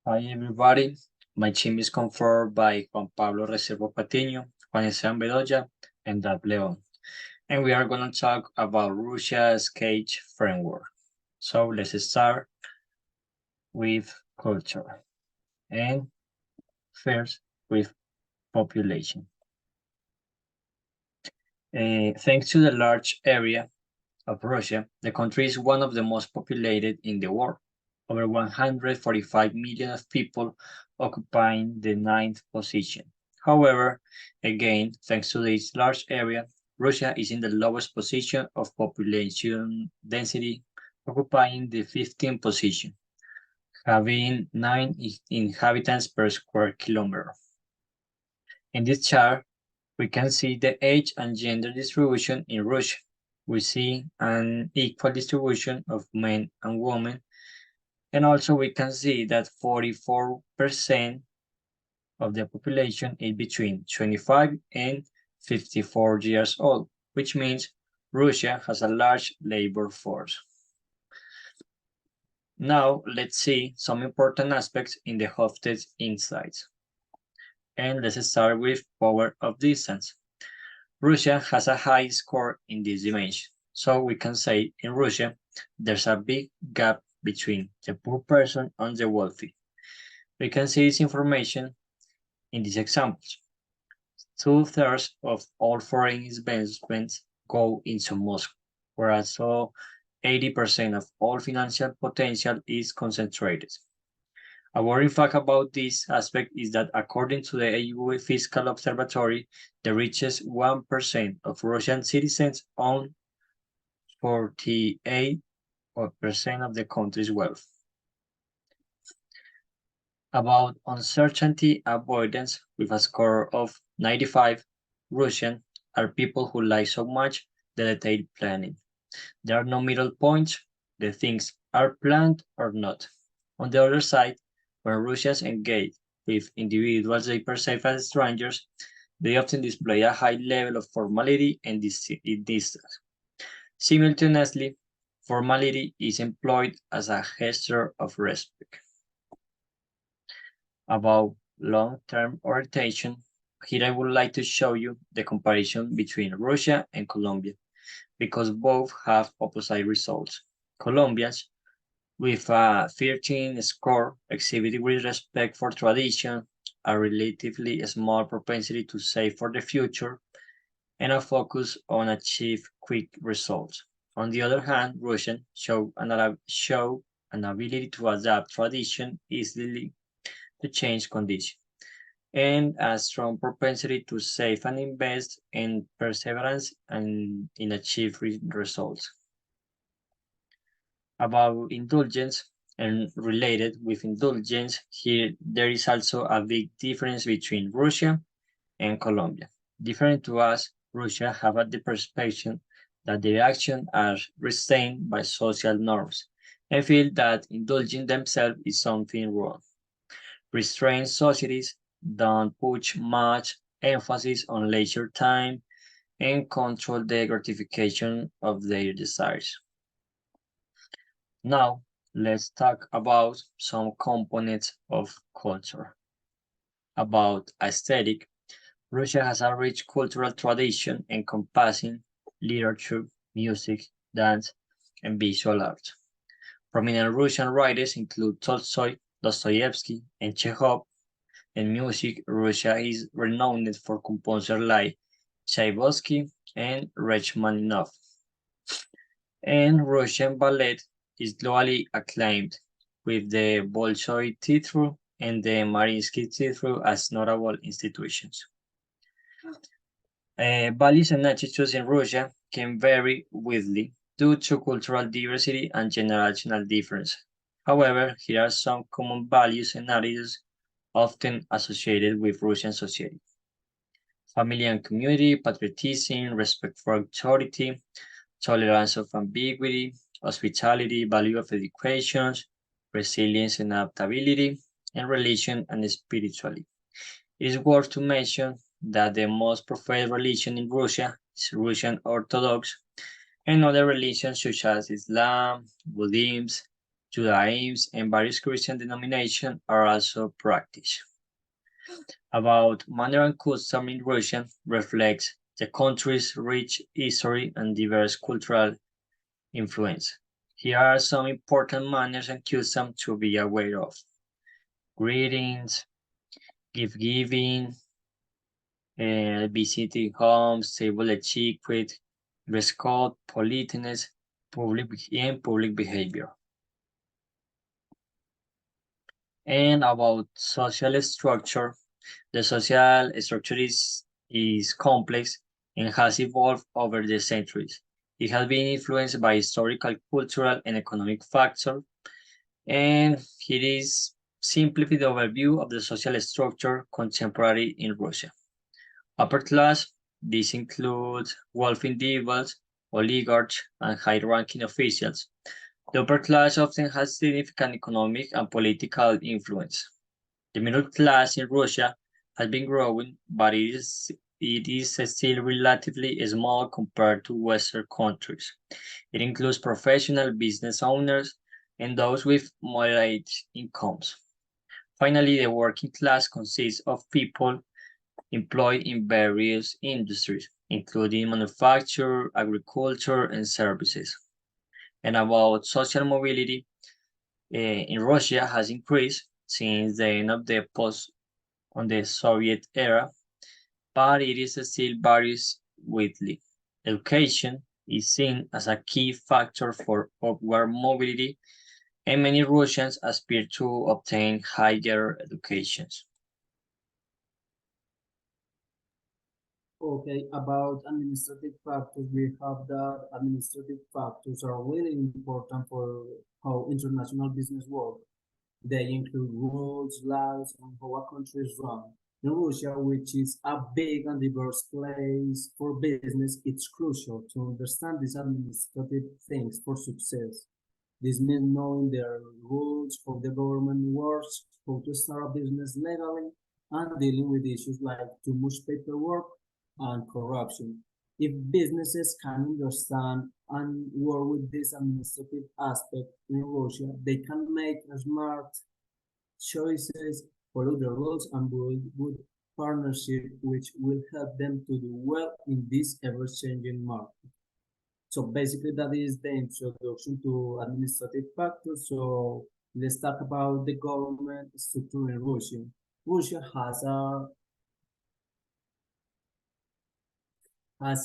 Hi everybody, my team is confirmed by Juan Pablo Reservo Patiño, Juan Esteban Bedoya, and Dab Leon. And we are going to talk about Russia's cage framework. So let's start with culture and first with population. Thanks to the large area of Russia, the country is one of the most populated in the world. Over 145 million of people occupying the ninth position. However, again, thanks to this large area, Russia is in the lowest position of population density, occupying the 15th position, having 9 inhabitants per square kilometer. In this chart, we can see the age and gender distribution in Russia. We see an equal distribution of men and women, and also we can see that 44% of the population is between 25 and 54 years old, which means Russia has a large labor force. Now let's see some important aspects in the Hofstede's insights. And let's start with power of distance. Russia has a high score in this dimension. So we can say in Russia, there's a big gap between the poor person and the wealthy. We can see this information in these examples. 2/3 of all foreign investments go into Moscow, whereas 80% of all financial potential is concentrated. A worrying fact about this aspect is that according to the EU Fiscal Observatory, the richest 1% of Russian citizens own 48% of the country's wealth. About uncertainty avoidance with a score of 95, Russian are people who like so much the detailed planning. There are no middle points, the things are planned or not. On the other side, when Russians engage with individuals they perceive as strangers, they often display a high level of formality and distance. Simultaneously, formality is employed as a gesture of respect. About long-term orientation, here I would like to show you the comparison between Russia and Colombia, because both have opposite results. Colombians, with a 13 score, exhibited with respect for tradition, a relatively small propensity to save for the future, and a focus on achieve quick results. On the other hand, Russians show an ability to adapt tradition easily to change conditions, and a strong propensity to save and invest, and perseverance and in achieve results. About indulgence and related with indulgence, here there is also a big difference between Russia and Colombia. Different to us, Russia have the perception that their actions are restrained by social norms and feel that indulging themselves is something wrong. Restrained societies don't put much emphasis on leisure time and control the gratification of their desires. Now, let's talk about some components of culture. About aesthetic, Russia has a rich cultural tradition encompassing literature, music, dance, and visual art. Prominent Russian writers include Tolstoy, Dostoevsky, and Chekhov. In music, Russia is renowned for composers like Tchaikovsky and Rachmaninoff. And Russian ballet is globally acclaimed, with the Bolshoi Theatre and the Mariinsky Theatre as notable institutions. Values and attitudes in Russia can vary widely due to cultural diversity and generational difference. However, here are some common values and attitudes often associated with Russian society. Family and community, patriotism, respect for authority, tolerance of ambiguity, hospitality, value of education, resilience and adaptability, and religion and spirituality. It is worth to mention that the most professed religion in Russia is Russian Orthodox, and other religions such as Islam, Buddhism, Judaism, and various Christian denominations are also practiced. About manner and custom in Russia reflects the country's rich history and diverse cultural influence. Here are some important manners and customs to be aware of. Greetings, gift giving, visiting homes, table etiquette, dress code, politeness, public behavior. And about social structure, the social structure is complex and has evolved over the centuries. It has been influenced by historical, cultural, and economic factors, and here is simply the overview of the social structure contemporary in Russia. Upper class, this includes wealthy individuals, oligarchs, and high-ranking officials. The upper class often has significant economic and political influence. The middle class in Russia has been growing, but it is still relatively small compared to Western countries. It includes professional business owners and those with moderate incomes. Finally, the working class consists of people employed in various industries, including manufacture, agriculture, and services. And about social mobility, in Russia has increased since the end of the post on the Soviet era, but it is still varies widely. Education is seen as a key factor for upward mobility, and many Russians aspire to obtain higher educations. Okay, about administrative factors, we have that administrative factors are really important for how international business works. They include rules, laws, and how a country is run. In Russia, which is a big and diverse place for business, it's crucial to understand these administrative things for success. This means knowing the rules, how the government works, how to start a business legally, and dealing with issues like too much paperwork and corruption. If businesses can understand and work with this administrative aspect in Russia, they can make smart choices, follow the rules, and build good partnership, which will help them to do well in this ever-changing market. So basically, that is the introduction to administrative factors. So let's talk about the government structure in Russia. Russia has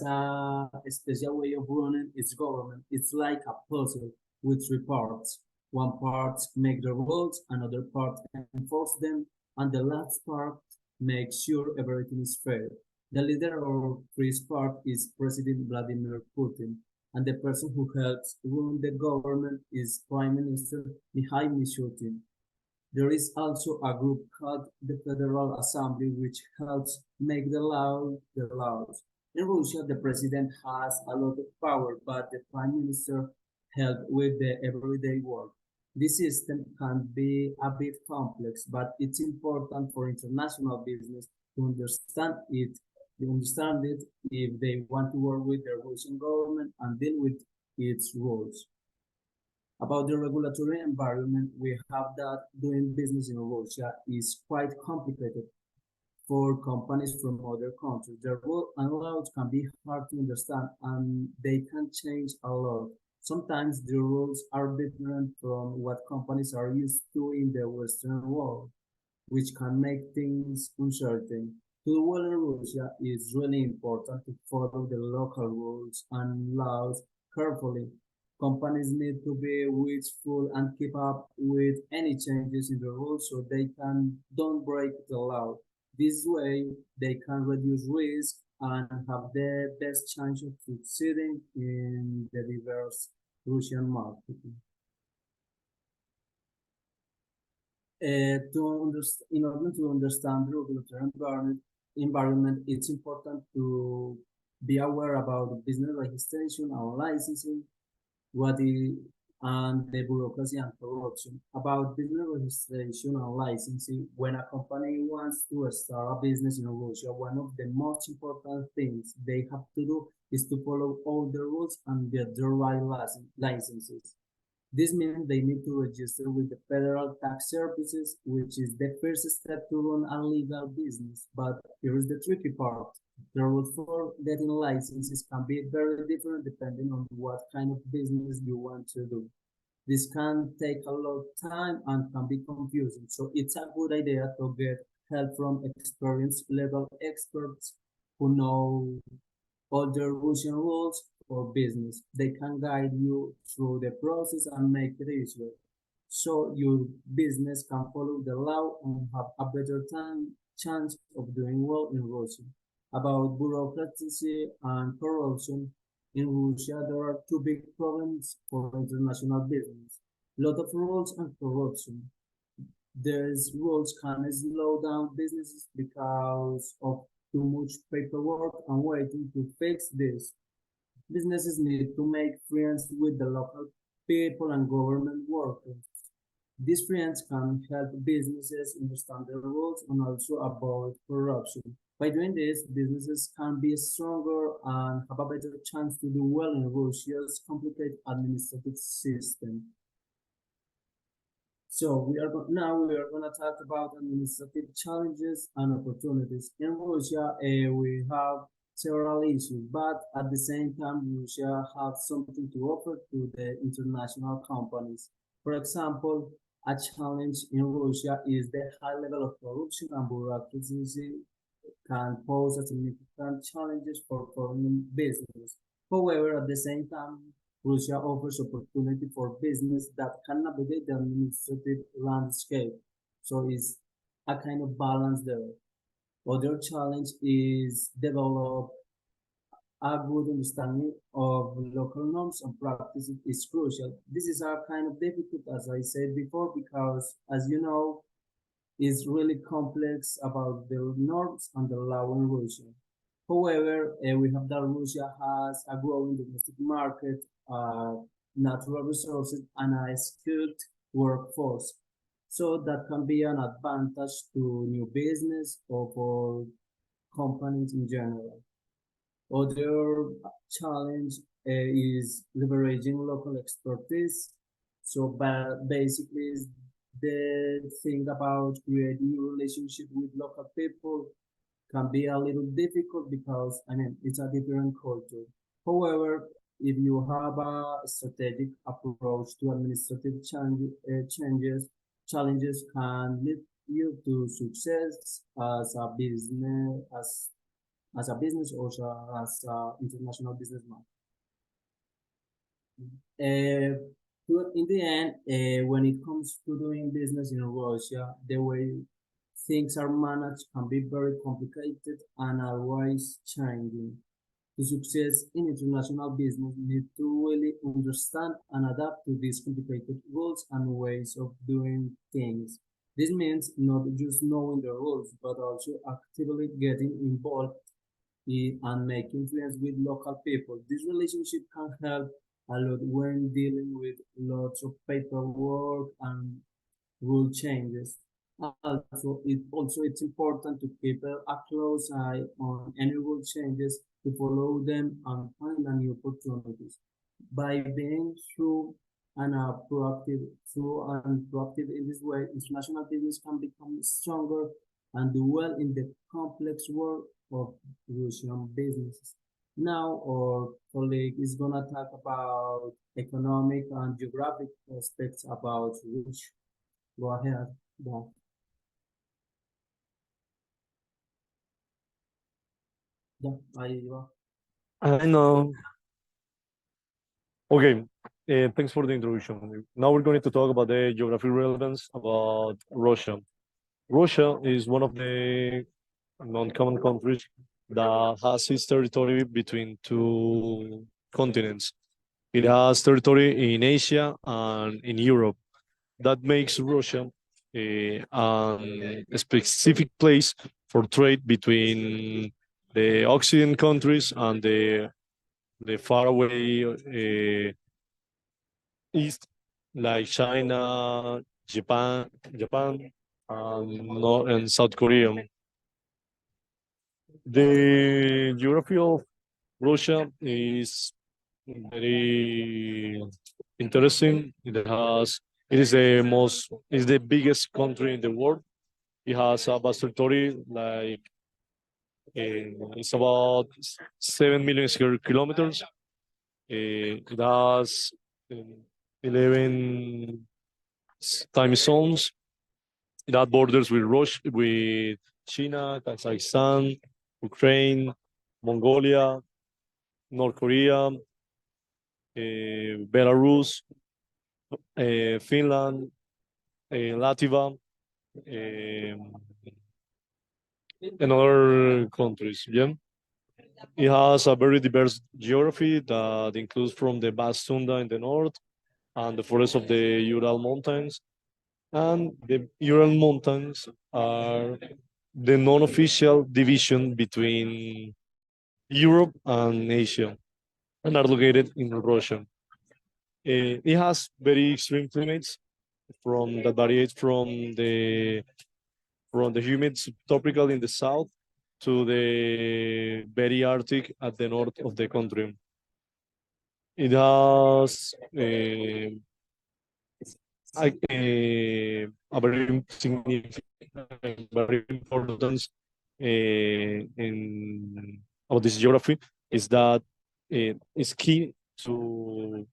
a special way of running its government. It's like a puzzle with three parts. One part make the rules, another part enforce them, and the last part makes sure everything is fair. The leader of this part is President Vladimir Putin, and the person who helps run the government is Prime Minister Mikhail Mishustin. There is also a group called the Federal Assembly which helps make the laws. In Russia, the president has a lot of power, but the prime minister helps with the everyday work. This system can be a bit complex, but it's important for international business to understand it if they want to work with the Russian government and deal with its rules. About the regulatory environment, we have that doing business in Russia is quite complicated for companies from other countries. The rules and laws can be hard to understand and they can change a lot. Sometimes the rules are different from what companies are used to in the Western world, which can make things uncertain. To do well in Russia, it's really important to follow the local rules and laws carefully. Companies need to be watchful and keep up with any changes in the rules so they don't break the law. This way, they can reduce risk and have the best chance of succeeding in the diverse Russian market. In order to understand the regulatory environment, it's important to be aware about business registration and licensing, what is and the bureaucracy and corruption. About business registration and licensing, when a company wants to start a business in Russia, one of the most important things they have to do is to follow all the rules and get the right licenses. This means they need to register with the Federal Tax Services, which is the first step to run a legal business. But here is the tricky part. The rules for getting licenses can be very different depending on what kind of business you want to do. This can take a lot of time and can be confusing. So it's a good idea to get help from experienced legal experts who know all the Russian rules for business. They can guide you through the process and make it easier. So your business can follow the law and have a better chance of doing well in Russia. About bureaucracy and corruption, in Russia there are two big problems for international business. Lot of rules and corruption. These rules can slow down businesses because of too much paperwork and waiting to fix this. Businesses need to make friends with the local people and government workers. These friends can help businesses understand the rules and also avoid corruption. By doing this, businesses can be stronger and have a better chance to do well in Russia's complicated administrative system. So now we are going to talk about administrative challenges and opportunities. In Russia, we have several issues, but at the same time, Russia has something to offer to the international companies. For example, a challenge in Russia is the high level of corruption and bureaucracy can pose a significant challenges for foreign business. However, at the same time, Russia offers opportunity for business that can navigate the administrative landscape. So it's a kind of balance there. Other challenge is develop a good understanding of local norms and practices is crucial. This is a kind of difficult, as I said before, because as you know, is really complex about the norms and the law in Russia. However, we have that Russia has a growing domestic market, natural resources, and a skilled workforce. So that can be an advantage to new business or for companies in general. Other challenge is leveraging local expertise. So basically, is the thing about creating new relationship with local people can be a little difficult because I mean it's a different culture. However, if you have a strategic approach to administrative challenges can lead you to success as a business as a business or as an international businessman. Uh, in the end, when it comes to doing business in Russia, the way things are managed can be very complicated and always changing. To success in international business, you need to really understand and adapt to these complicated rules and ways of doing things. This means not just knowing the rules, but also actively getting involved and making friends with local people. This relationship can help a lot when dealing with lots of paperwork and rule changes. Also, it's important to keep a close eye on any rule changes to follow them and find new opportunities. By being proactive in this way, international business can become stronger and do well in the complex world of Russian businesses. Now, our colleague is gonna talk about economic and geographic aspects about Russia. Go ahead. Yeah. Yeah, I know. Okay, thanks for the introduction. Now we're going to talk about the geographic relevance about Russia. Russia is one of the non-common countries that has its territory between two continents. It has territory in Asia and in Europe. That makes Russia a specific place for trade between the Occident countries and the faraway East, like China, Japan, and South Korea. The geography of Russia is very interesting. It's the biggest country in the world. It has a vast territory, like it's about 7 million square kilometers. It has um, 11 time zones. It has borders with Russia, with China, Kazakhstan, Ukraine, Mongolia, North Korea, Belarus, Finland, Latvia, um, and other countries. Yeah, it has a very diverse geography that includes from the vast tundra in the north and the forests of the Ural Mountains. And the Ural Mountains are the non-official division between Europe and Asia, and are located in Russia. It has very extreme climates from that varies from the humid subtropical in the south to the very Arctic at the north of the country. It has a very significant, very important in of this geography is that it is key to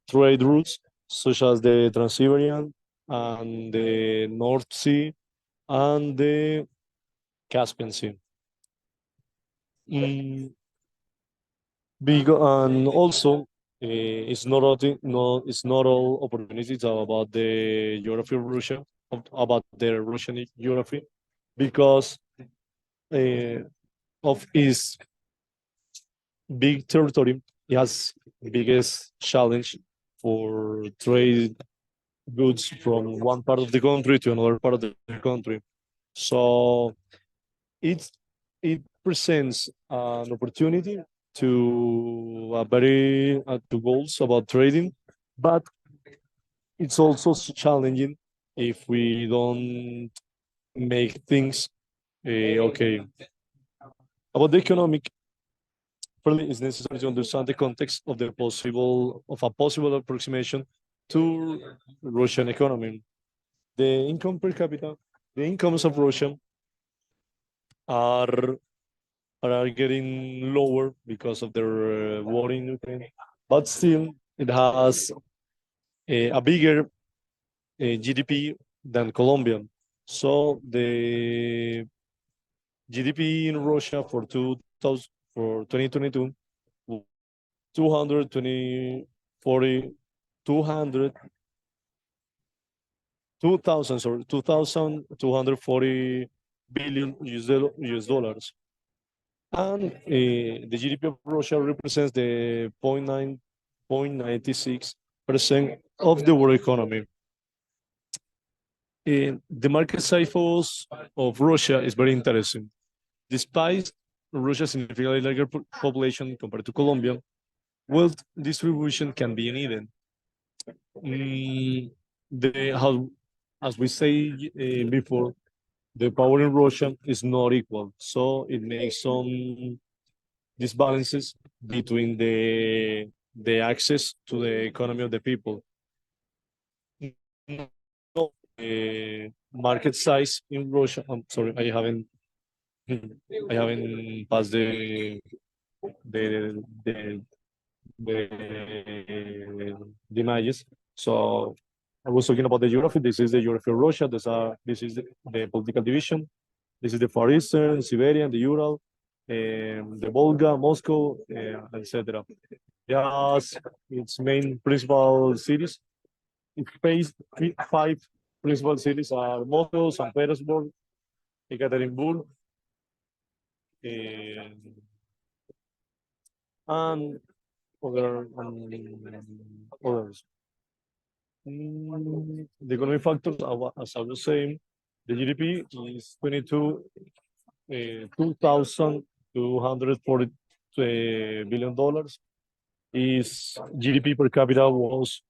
trade routes such as the Trans-Siberian and the North Sea and the Caspian Sea. Mm, and also, it's not all opportunities about the geography of Russia, about the Russian geography, because uh, of its big territory, it has the biggest challenge for trade goods from one part of the country to another part of the country. So it it presents an opportunity to a very to goals about trading, but it's also challenging if we don't make things okay. About the economic, probably it's necessary to understand the context of a possible approximation to Russian economy. The income per capita, the incomes of Russia are are getting lower because of their war in Ukraine, but still it has a bigger GDP than Colombia. So the GDP in Russia for 2000 for 2022 220 40 200 2000 sorry 2240 billion US dollars. And the GDP of Russia represents the 0.96% of the world economy. The market size of Russia is very interesting. Despite Russia's significantly larger population compared to Colombia, wealth distribution can be uneven. Mm, as we say before, the power in Russia is not equal, so it makes some disbalances between the access to the economy of the people. No, market size in Russia. I'm sorry, I haven't passed the the the images. So I was talking about the geography. This is the geography of Russia. This is the political division. This is the Far Eastern, Siberian, the Ural, the Volga, Moscow, etc. Yes, its main principal cities. It faced five principal cities are Moscow, St. Petersburg, Ekaterinburg, and others. The economic factors, as I was saying, the GDP is 2,240 billion dollars. Is GDP per capita was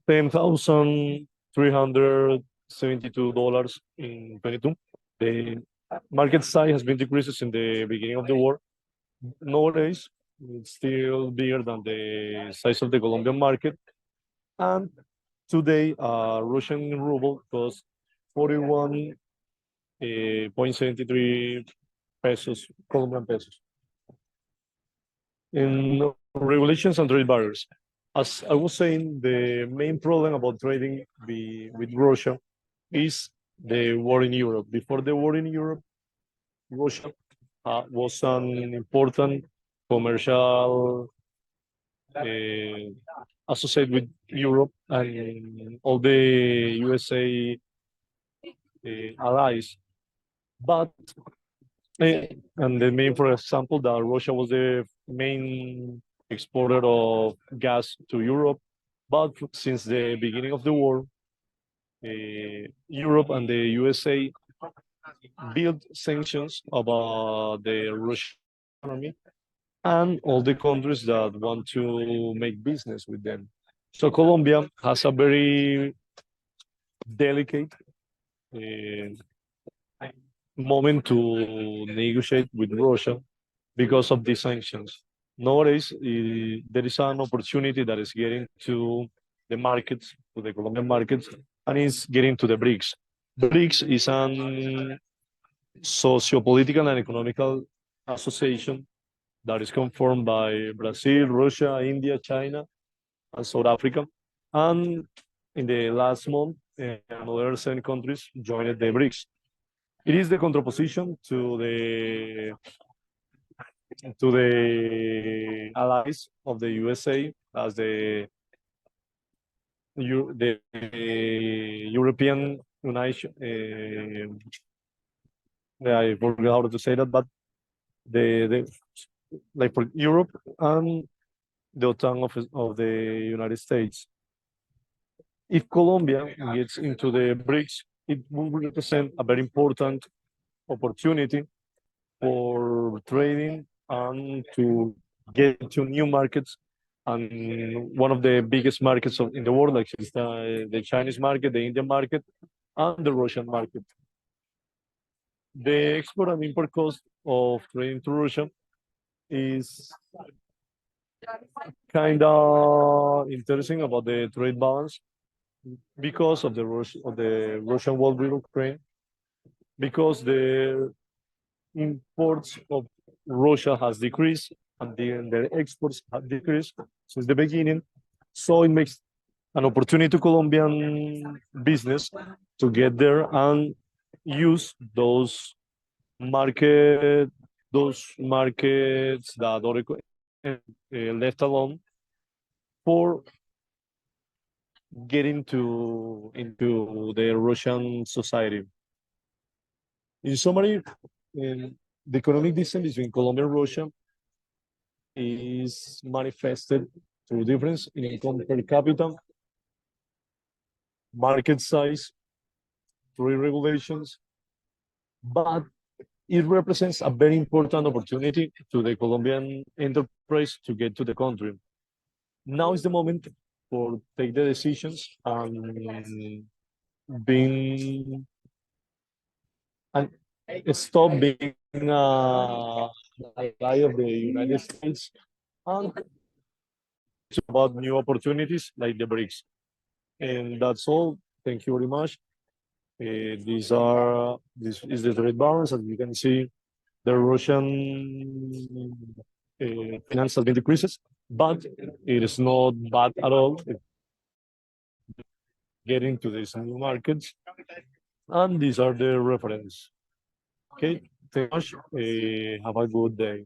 $10,372 in 22. The market size has been decreased in the beginning of the war. Nowadays, It's still bigger than the size of the Colombian market. And today, Russian ruble costs 41.73 pesos, Colombian pesos. In regulations and trade barriers, as I was saying, the main problem about trading with Russia is the war in Europe. Before the war in Europe, Russia was an important commercial uh, associated with Europe and all the USA allies. But and the main, for example, that Russia was the main exporter of gas to Europe. But since the beginning of the war, Europe and the USA built sanctions about the Russian economy and all the countries that want to make business with them. So Colombia has a very delicate uh, moment to negotiate with Russia because of these sanctions. Nowadays, there is an opportunity that is getting to the markets, to the Colombian markets, and is getting to the BRICS. BRICS is an socio-political and economical association that is conformed by Brazil, Russia, India, China, and South Africa. And in the last month, another 7 countries joined the BRICS. It is the contraposition to the allies of the USA as the European Union. I forgot how to say that, but the like for Europe and the OTAN of the United States. If Colombia gets into the BRICS, it will represent a very important opportunity for trading and to get to new markets. And one of the biggest markets in the world, like is the Chinese market, the Indian market, and the Russian market. The export and import cost of trading to Russia is kind of interesting about the trade balance because of the Russian war with Ukraine, because the imports of Russia has decreased and the exports have decreased since the beginning. So it makes an opportunity to Colombian business to get there and use those markets that are left alone for getting into the Russian society. In summary, the economic distance between Colombia and Russia is manifested through difference in income per capita, market size, trade regulations, but it represents a very important opportunity to the Colombian enterprise to get to the country. Now is the moment for take the decisions and being and stop being ally of the United States and it's about new opportunities like the BRICS. And that's all. Thank you very much. This is the trade balance, as you can see, the Russian finance has been decreases, but it is not bad at all. Getting to these new markets, and these are the reference. Okay, thank you much. Have a good day.